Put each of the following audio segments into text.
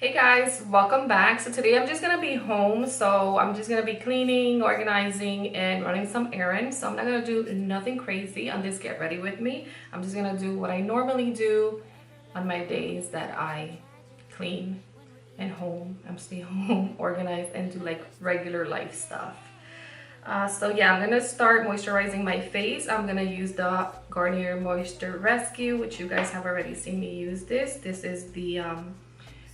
Hey guys, welcome back. So today I'm just gonna be home, so I'm just gonna be cleaning, organizing, and running some errands. So I'm not gonna do nothing crazy on this get ready with me. I'm just gonna do what I normally do on my days that I clean and I'm stay home, organized, and do like regular life stuff. So yeah, I'm gonna start moisturizing my face. I'm gonna use the Garnier Moisture Rescue, which you guys have already seen me use this. This is the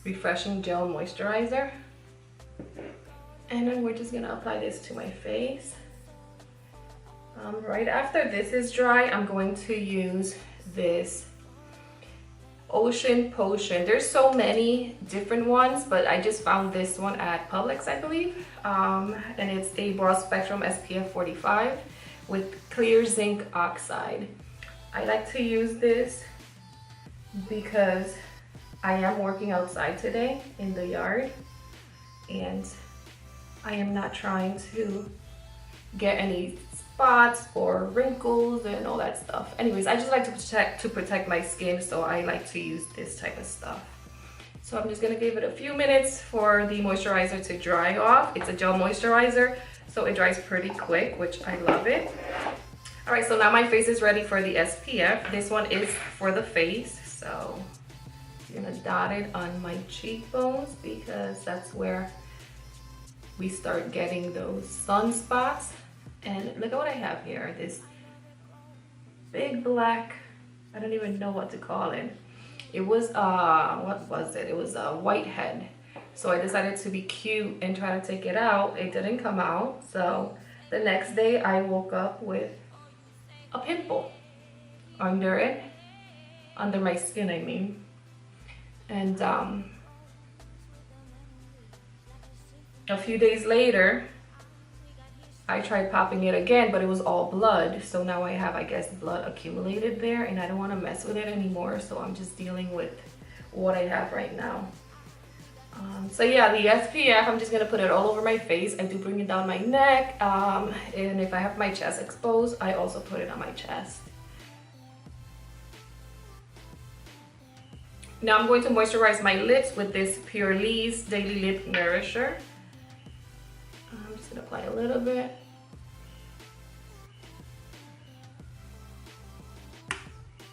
refreshing gel moisturizer, and then we're just gonna apply this to my face. Right after this is dry, I'm going to use this Ocean Potion. There's so many different ones, but I just found this one at Publix, I believe, and it's a broad spectrum SPF 45 with clear zinc oxide. I like to use this because I am working outside today in the yard, and I am not trying to get any spots or wrinkles and all that stuff. Anyways, I just like to protect my skin, so I like to use this type of stuff. So I'm just gonna give it a few minutes for the moisturizer to dry off. It's a gel moisturizer, so it dries pretty quick, which I love it. All right, so now my face is ready for the SPF. This one is for the face, so I'm gonna dot it on my cheekbones because that's where we start getting those sunspots. And look at what I have here, this big black, I don't even know what to call it. It was, what was it? It was a whitehead. So I decided to be cute and try to take it out. It didn't come out. So the next day I woke up with a pimple under it, under my skin, I mean. And a few days later, I tried popping it again, but it was all blood. So now I have, I guess, blood accumulated there, and I don't want to mess with it anymore. So I'm just dealing with what I have right now. So yeah, the SPF, I'm just gonna put it all over my face. I do bring it down my neck, and if I have my chest exposed, I also put it on my chest. Now I'm going to moisturize my lips with this Pure Lee's Daily Lip Nourisher. I'm just gonna apply a little bit.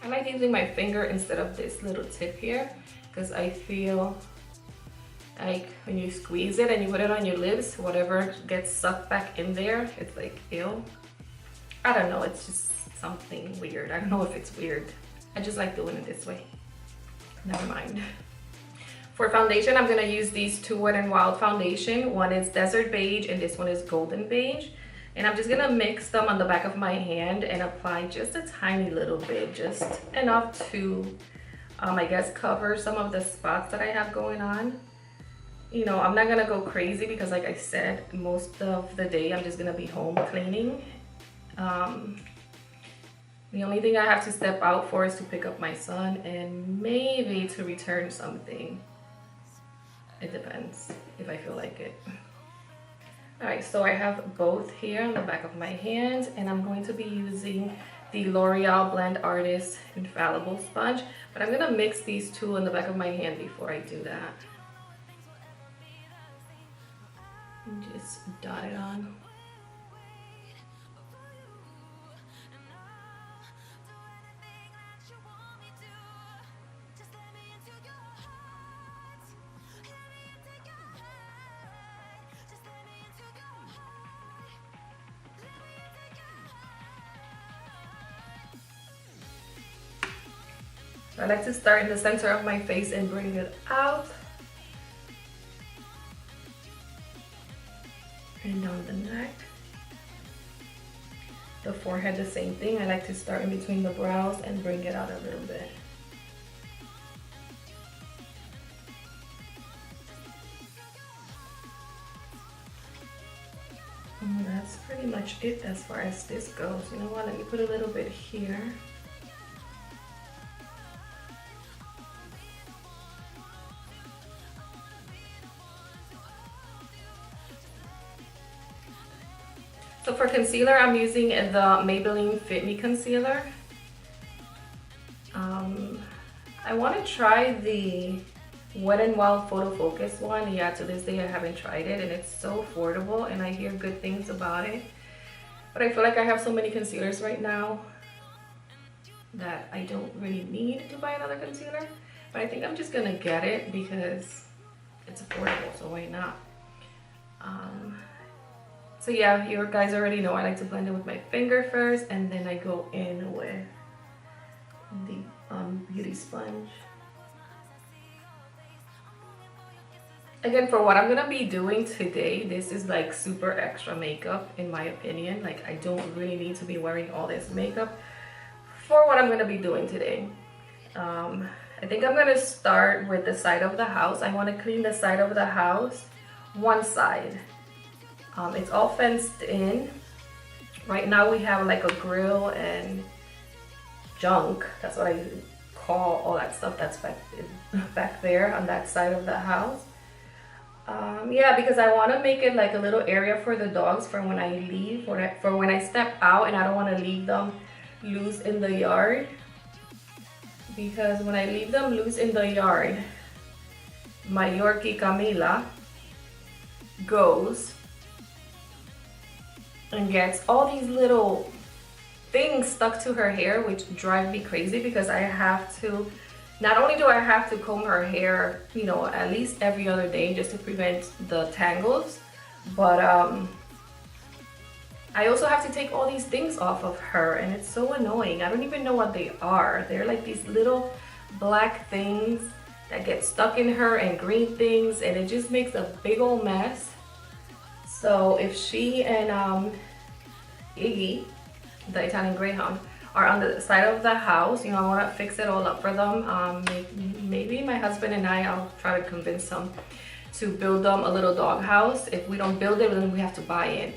I like using my finger instead of this little tip here because I feel like when you squeeze it and you put it on your lips, whatever gets sucked back in there, it's like ew. I don't know, it's just something weird. I don't know if it's weird. I just like doing it this way. Never mind. For foundation, I'm gonna use these two Wet n Wild foundation. One is Desert Beige and this one is Golden Beige. And I'm just gonna mix them on the back of my hand and apply just a tiny little bit, just enough to, I guess, cover some of the spots that I have going on. You know, I'm not gonna go crazy because like I said, most of the day I'm just gonna be home cleaning. The only thing I have to step out for is to pick up my son and maybe to return something. It depends if I feel like it. All right, so I have both here on the back of my hand, and I'm going to be using the L'Oreal Blend Artist Infallible Sponge, but I'm gonna mix these two on the back of my hand before I do that. And just dot it on. I like to start in the center of my face and bring it out. And down the neck. The forehead, the same thing. I like to start in between the brows and bring it out a little bit. And that's pretty much it as far as this goes. You know what, let me put a little bit here. So for concealer, I'm using the Maybelline Fit Me Concealer. I want to try the Wet n Wild Photo Focus one. Yeah, to this day I haven't tried it, and it's so affordable and I hear good things about it. But I feel like I have so many concealers right now that I don't really need to buy another concealer. But I think I'm just gonna get it because it's affordable, so why not? So yeah, you guys already know I like to blend it with my finger first, and then I go in with the beauty sponge. Again, for what I'm gonna be doing today, this is like super extra makeup in my opinion. Like, I don't really need to be wearing all this makeup for what I'm gonna be doing today. I think I'm gonna start with the side of the house. I want to clean the side of the house, one side. It's all fenced in. Right now we have like a grill and junk. That's what I call all that stuff that's back there on that side of the house. Yeah, because I want to make it like a little area for the dogs for when I leave, for when I step out, and I don't want to leave them loose in the yard. Because when I leave them loose in the yard, my Yorkie Camila goes and gets all these little things stuck to her hair, which drive me crazy because I have to, not only do I have to comb her hair, you know, at least every other day just to prevent the tangles, but I also have to take all these things off of her, and it's so annoying. I don't even know what they are. They're like these little black things that get stuck in her, and green things, and it just makes a big old mess. So if she and Iggy, the Italian Greyhound, are on the side of the house, you know, I want to fix it all up for them. Maybe my husband and I'll try to convince them to build them a little dog house. If we don't build it, then we have to buy it,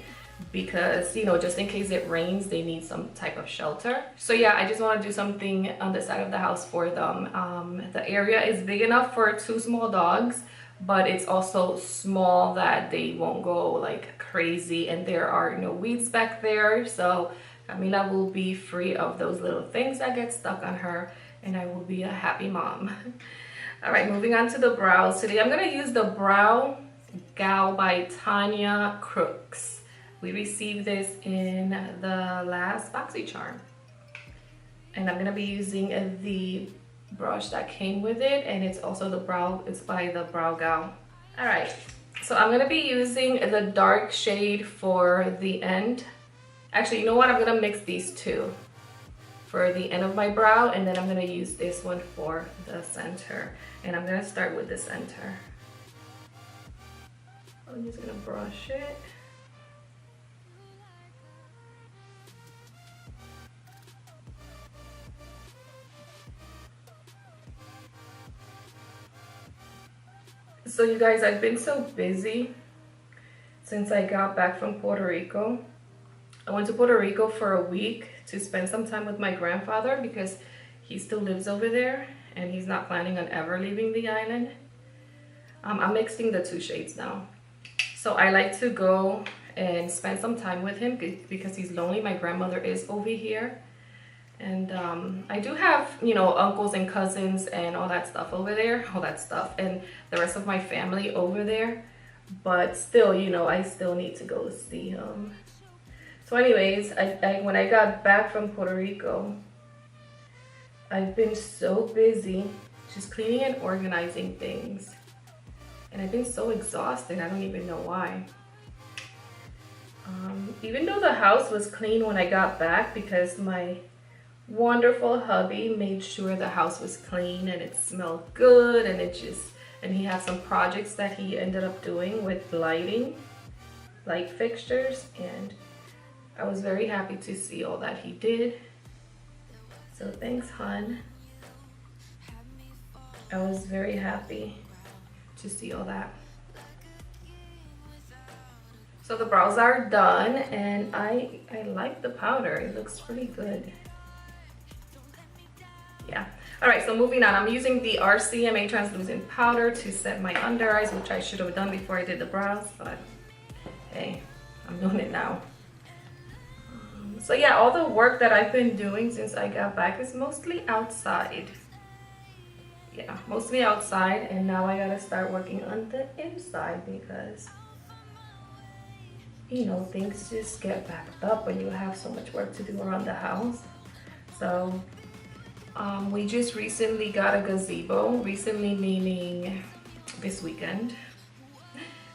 because, you know, just in case it rains, they need some type of shelter. So yeah, I just want to do something on the side of the house for them. The area is big enough for 2 small dogs, but it's also small that they won't go like crazy, and there are no weeds back there, so Camila will be free of those little things that get stuck on her, and I will be a happy mom. All right, moving on to the brows. Today I'm going to use the Brow Gal by Tanya Crooks. We received this in the last BoxyCharm, and I'm going to be using the brush that came with it, and it's also it's by the Brow Gal. All right, so I'm going to be using the dark shade for the end. Actually, you know what? I'm going to mix these two for the end of my brow, and then I'm going to use this one for the center. And I'm going to start with the center. I'm just going to brush it. So you guys, I've been so busy since I got back from Puerto Rico. I went to Puerto Rico for a week to spend some time with my grandfather because he still lives over there and he's not planning on ever leaving the island. I'm mixing the 2 shades now. So I like to go and spend some time with him because he's lonely. My grandmother is over here. And I do have, you know, uncles and cousins and all that stuff over there, and the rest of my family over there. But still, you know, I still need to go see him. So anyways, when I got back from Puerto Rico, I've been so busy just cleaning and organizing things. And I've been so exhausted, I don't even know why. Even though the house was clean when I got back, because my wonderful hubby made sure the house was clean and it smelled good, and he had some projects that he ended up doing with light fixtures, and I was very happy to see all that he did. So thanks, hon. I was very happy to see all that. So the brows are done, and I like the powder. It looks pretty good. Yeah. All right, so moving on, I'm using the RCMA translucent powder to set my under eyes, which I should have done before I did the brows, but hey, I'm doing it now. So yeah, all the work that I've been doing since I got back is mostly outside. yeah, mostly outside, and now I gotta start working on the inside because, you know, things just get backed up when you have so much work to do around the house. So we just recently got a gazebo, recently meaning this weekend.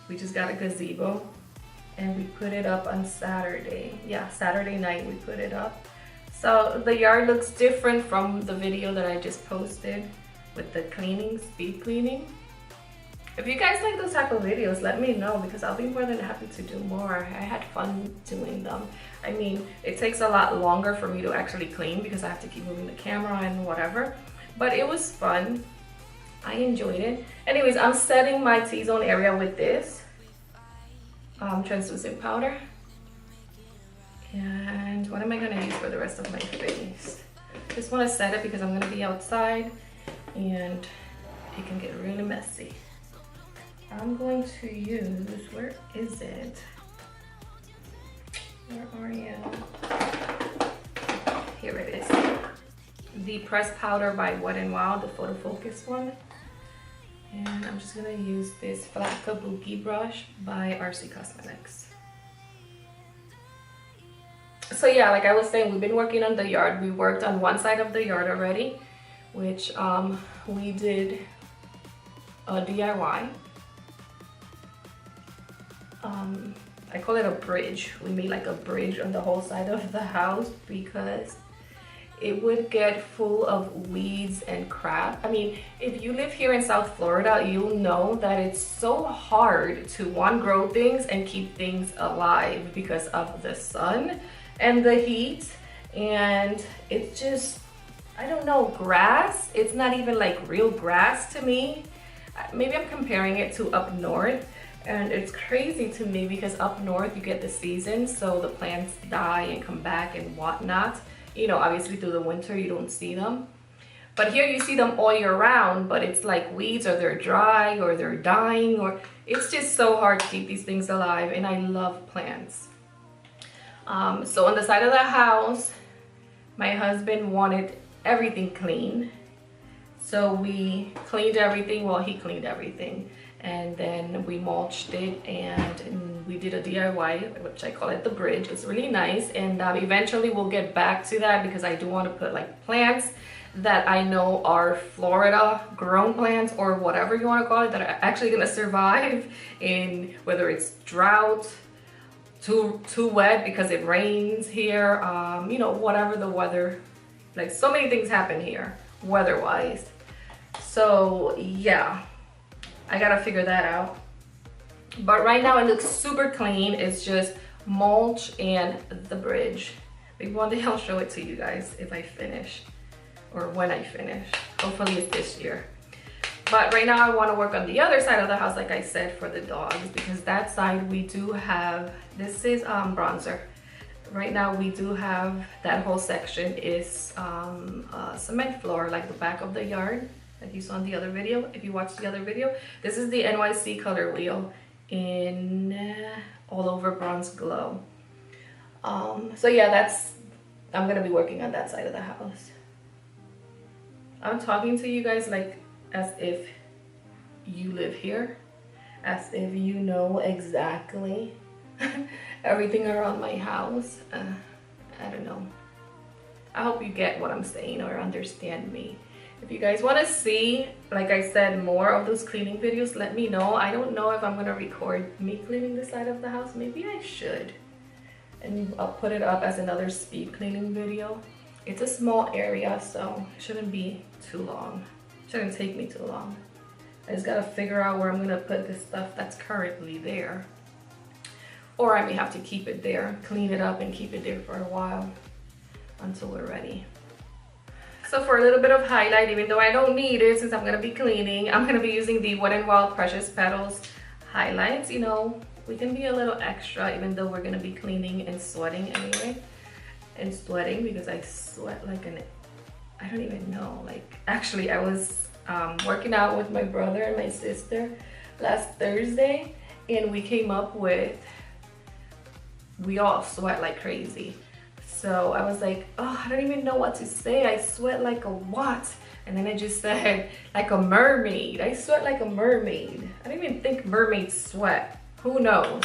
We just got a gazebo and we put it up on Saturday. Yeah, Saturday night we put it up. So the yard looks different from the video that I just posted with the cleaning, speed cleaning. If you guys like those type of videos, let me know because I'll be more than happy to do more. I had fun doing them. I mean, it takes a lot longer for me to actually clean because I have to keep moving the camera and whatever, but it was fun. I enjoyed it. Anyways, I'm setting my T-zone area with this translucent powder. And what am I gonna use for the rest of my face? Just wanna set it because I'm gonna be outside and it can get really messy. I'm going to use, where is it? Where are you? Here it is. The pressed powder by Wet n Wild, the photo focus one. And I'm just gonna use this flat kabuki brush by RC Cosmetics. So yeah, like I was saying, we've been working on the yard. We worked on one side of the yard already, which we did a DIY. I call it a bridge. We made like a bridge on the whole side of the house because it would get full of weeds and crap. I mean, if you live here in South Florida, you'll know that it's so hard to grow things and keep things alive because of the sun and the heat. And it's just, I don't know, grass. It's not even like real grass to me. Maybe I'm comparing it to up north. And it's crazy to me because up north you get the seasons, so the plants die and come back and whatnot. You know, obviously through the winter you don't see them. But here you see them all year round, but it's like weeds, or they're dry, or they're dying, or it's just so hard to keep these things alive, and I love plants. So on the side of the house, my husband wanted everything clean. So we cleaned everything, well, he cleaned everything. And then we mulched it and we did a DIY, which I call it the bridge. It's really nice, and eventually we'll get back to that because I do want to put like plants that I know are Florida grown plants or whatever you want to call it, that are actually going to survive in whether it's drought, too wet because it rains here, you know, whatever the weather, like so many things happen here weather-wise. So yeah, I gotta figure that out. But right now it looks super clean. It's just mulch and the bridge. Maybe one day I'll show it to you guys if I finish, or when I finish. Hopefully it's this year. But right now I want to work on the other side of the house, like I said, for the dogs, because that side we do have, this is bronzer. Right now we do have, that whole section is cement floor, like the back of the yard, like you saw in the other video. If you watched the other video, this is the NYC color wheel in all over bronze glow. So yeah, I'm gonna be working on that side of the house. I'm talking to you guys like as if you live here, as if you know exactly everything around my house. I don't know. I hope you get what I'm saying or understand me. If you guys want to see, like I said, more of those cleaning videos, let me know. I don't know if I'm going to record me cleaning the side of the house. Maybe I should. And I'll put it up as another speed cleaning video. It's a small area, so it shouldn't be too long. It shouldn't take me too long. I just got to figure out where I'm going to put the stuff that's currently there. Or I may have to keep it there, clean it up and keep it there for a while until we're ready. So for a little bit of highlight, even though I don't need it since I'm going to be cleaning, I'm going to be using the Wet n Wild Precious Petals highlights. You know, we can be a little extra even though we're going to be cleaning and sweating anyway. And sweating because I sweat like I don't even know. Like, actually I was working out with my brother and my sister last Thursday, and we came up with, we all sweat like crazy. So I was like, oh, I don't even know what to say. I sweat like a what? And then I just said, like a mermaid. I sweat like a mermaid. I don't even think mermaids sweat. Who knows?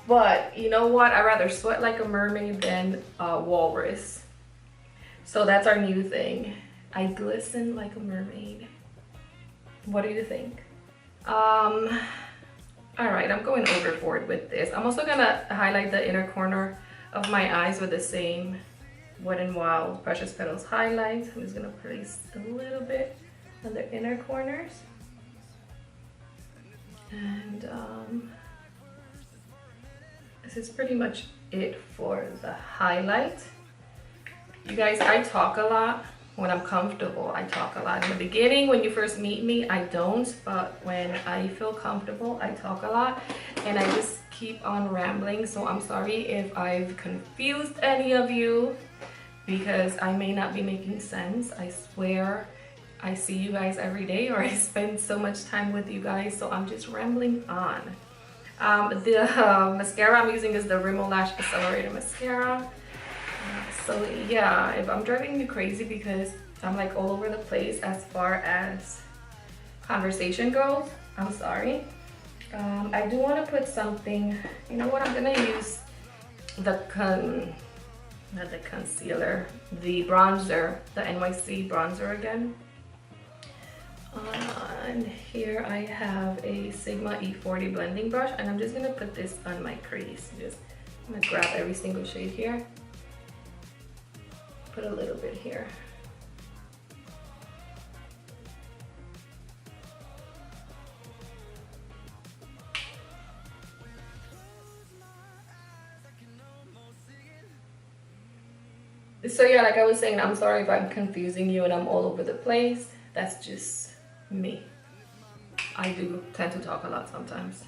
But you know what? I'd rather sweat like a mermaid than a walrus. So that's our new thing. I glisten like a mermaid. What do you think? All right, I'm going overboard with this. I'm also gonna highlight the inner corner of my eyes with the same Wet n Wild Precious Petals highlight. I'm just gonna place a little bit on the inner corners. And this is pretty much it for the highlight. You guys, I talk a lot. When I'm comfortable, I talk a lot. In the beginning, when you first meet me, I don't, but when I feel comfortable, I talk a lot, and I just keep on rambling. So I'm sorry if I've confused any of you, because I may not be making sense. I swear I see you guys every day, or I spend so much time with you guys, so I'm just rambling on. The mascara I'm using is the Rimmel Lash Accelerator Mascara. So yeah, if I'm driving you crazy because I'm like all over the place as far as conversation goes, I'm sorry. I do want to put something, you know what, I'm gonna use the not the concealer, the bronzer, the NYC bronzer again. And here I have a Sigma E40 blending brush, and I'm just gonna put this on my crease. I'm gonna grab every single shade here. Put a little bit here. So yeah, like I was saying, I'm sorry if I'm confusing you and I'm all over the place. That's just me. I do tend to talk a lot sometimes.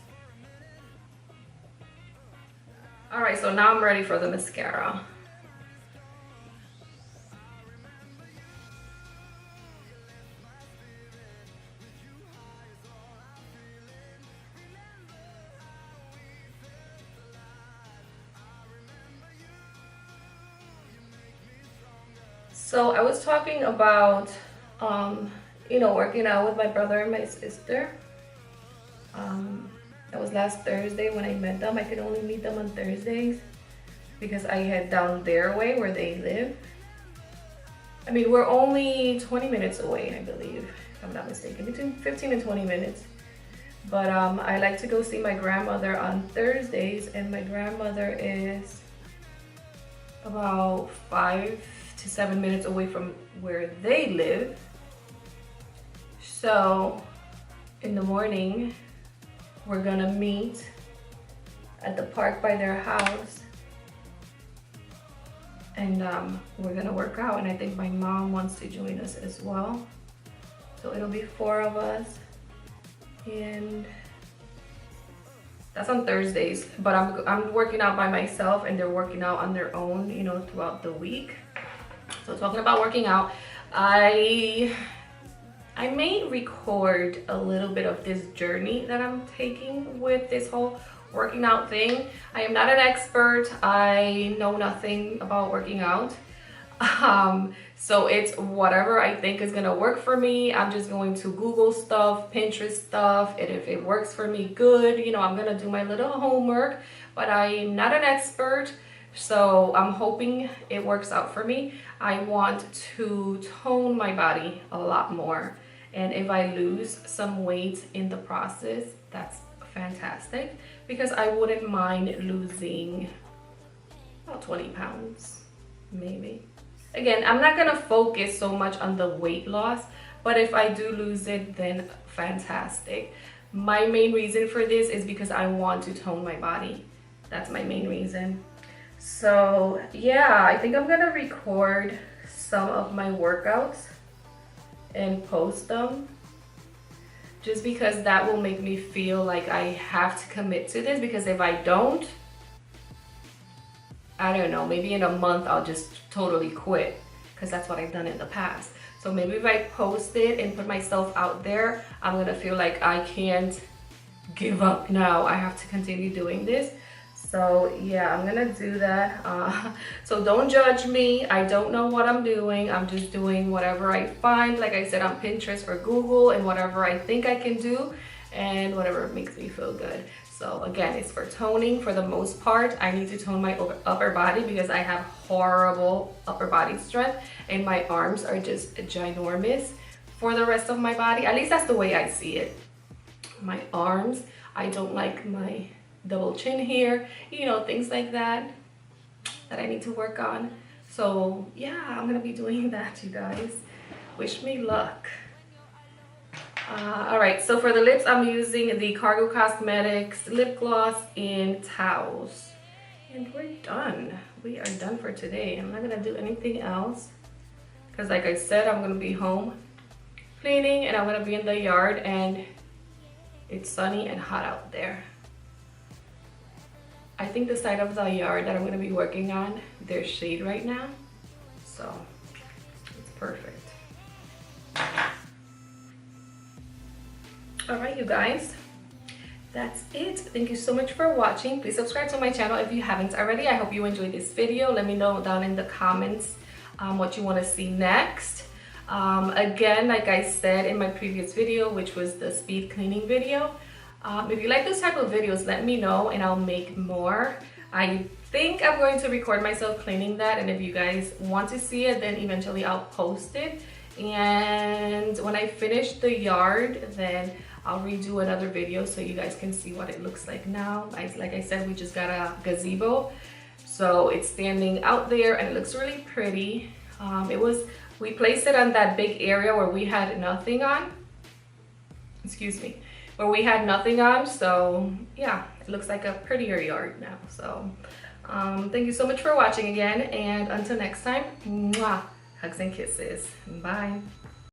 All right, so now I'm ready for the mascara. So I was talking about, you know, working out with my brother and my sister. That was last Thursday when I met them. I could only meet them on Thursdays because I head down their way where they live. I mean, we're only 20 minutes away, I believe, if I'm not mistaken, between 15 and 20 minutes. But I like to go see my grandmother on Thursdays, and my grandmother is about 5 to 7 minutes away from where they live. So in the morning, we're gonna meet at the park by their house, and we're gonna work out, and I think my mom wants to join us as well. So it'll be 4 of us, and that's on Thursdays. But I'm working out by myself, and they're working out on their own, you know, throughout the week. So talking about working out, I may record a little bit of this journey that I'm taking with this whole working out thing. I am not an expert. I know nothing about working out. So it's whatever I think is gonna work for me. I'm just going to Google stuff, Pinterest stuff, and if it works for me, good. You know, I'm gonna do my little homework, but I'm not an expert. So I'm hoping it works out for me. I want to tone my body a lot more. And if I lose some weight in the process, that's fantastic, because I wouldn't mind losing about 20 pounds, maybe. Again, I'm not gonna focus so much on the weight loss, but if I do lose it, then fantastic. My main reason for this is because I want to tone my body. That's my main reason. So yeah, I think I'm gonna record some of my workouts and post them, just because that will make me feel like I have to commit to this, because if I don't, I don't know, maybe in a month I'll just totally quit, because that's what I've done in the past. So maybe if I post it and put myself out there, I'm gonna feel like I can't give up now. I have to continue doing this. So yeah, I'm gonna do that. So don't judge me. I don't know what I'm doing. I'm just doing whatever I find, like I said, on Pinterest or Google, and whatever I think I can do and whatever makes me feel good. So again, it's for toning for the most part. I need to tone my upper body because I have horrible upper body strength and my arms are just ginormous for the rest of my body. At least that's the way I see it. My arms, I don't like my double chin here, you know, things like that I need to work on. So yeah, I'm gonna be doing that, you guys. Wish me luck. All right, so for the lips, I'm using the Cargo Cosmetics lip gloss in Towels. And we're done. We are done for today. I'm not gonna do anything else because like I said, I'm gonna be home cleaning and I'm gonna be in the yard and it's sunny and hot out there. I think the side of the yard that I'm gonna be working on, there's shade right now, so it's perfect. All right, you guys, that's it. Thank you so much for watching. Please subscribe to my channel if you haven't already. I hope you enjoyed this video. Let me know down in the comments what you want to see next. Again, like I said in my previous video, which was the speed cleaning video, if you like this type of videos, let me know and I'll make more. I think I'm going to record myself cleaning that, and if you guys want to see it, then eventually I'll post it. And when I finish the yard, then I'll redo another video so you guys can see what it looks like now. Like I said, we just got a gazebo, so it's standing out there and it looks really pretty. We placed it on that big area where we had nothing on. Excuse me. Where we had nothing on, so yeah, it looks like a prettier yard now. So thank you so much for watching again, and until next time, mwah, hugs and kisses. Bye.